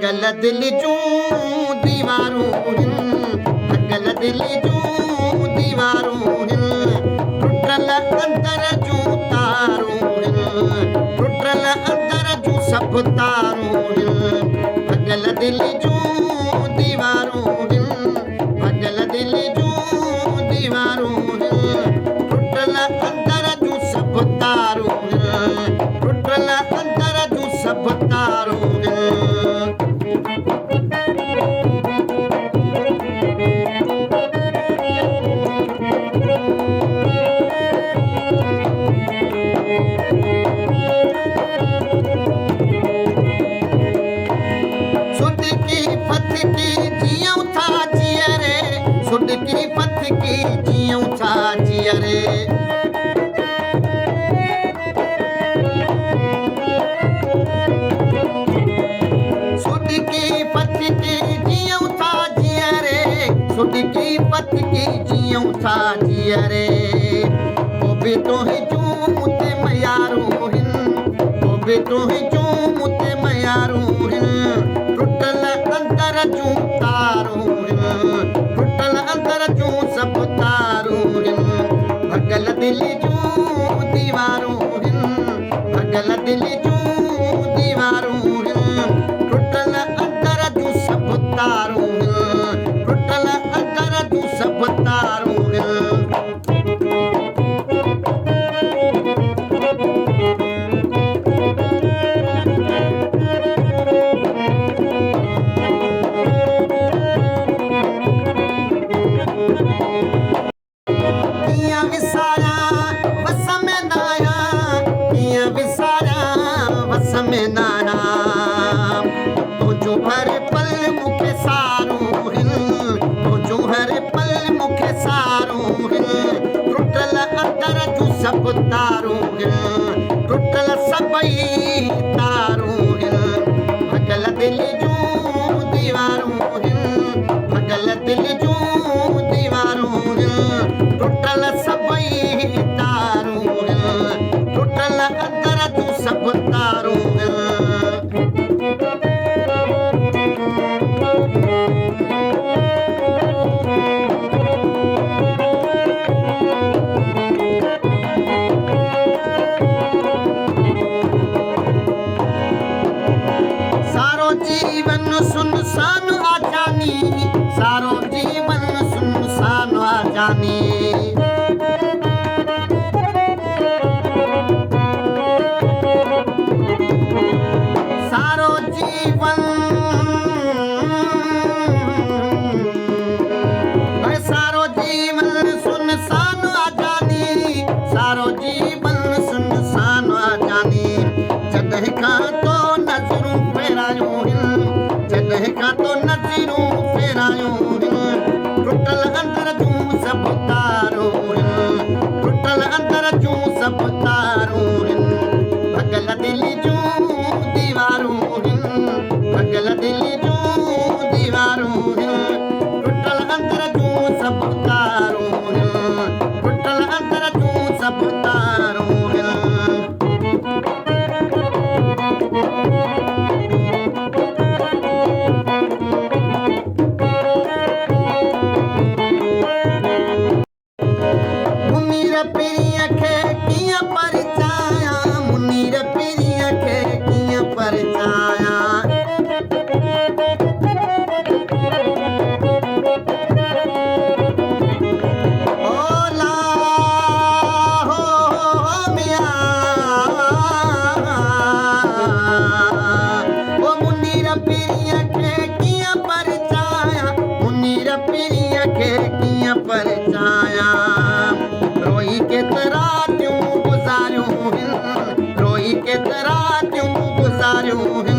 भगल दिल जूं दीवारूं भगल दिल जूं दीवारूं टुटल अंदर जूं तारूं टुटल अंदर जूं सभु तारूं भगल दिल जूं दीवारूं भगल दिल जूं दीवारूं टुटल अंदर जूं सभु तारूं टुटल अंदर जूं सभु तारूं सुडकी फतकी जियूं था जियरे सुडकी फतकी जियूं था जियरे सुडकी फतकी जियूं था जियरे ओ बि तोहि जूं ते मयारूं ओ बि तोहि जूं ते मयारूं टुटल अंदर जूं तारूं टुटल अंदर जूं सभु तारूं भगल दिल जूं दीवारूं भगल दिल जूं दीवारूं टुटल अंदर जूं सभु तारूं टुटल अंदर जूं सभु तारूं तुझो हर पल मुखे सारूं तुझो हर पल मुखे सारूं टुटल अंदर जूं सभु तारूं टुटल सभई तारूं भगल दिल जूं दीवारूं भगल दिल जूं दीवारूं टुटल सभई तारूं टुटल अंदर जूं सभु तारूं सारो जीवन सुनसान आजानी सारो जीवन सुनसान आजानी सारो जीवन सारो जीवन सुनसान आजानी सारो जीवन सुनसान आजानी जॾहिं खां तो नज़रूं फेरायूं जॾहिं खां तो नज़रूं फेरायूं टुटल अंदर जूं सभु तारूं टुटल अंदर जूं सभु तारूं भगल दिल जूं दीवारूं भगल दिल जूं दीवारूं टुटल अंदर जूं सभु तारूं टुटल अंदर जूं सभु तारूं मुनीर पीरीअ खे कीअं परचाया मुनीर पीरीअ खे कीअं परचाया ओला हो मिया ओ मुनीर पीरीअ खे कीअं परचाया मुनीर पीरीअ खे कीअं परचाया रोई केतिरा तियूं गुज़ारियूं रोई केतिरा तियूं गुज़ारियूं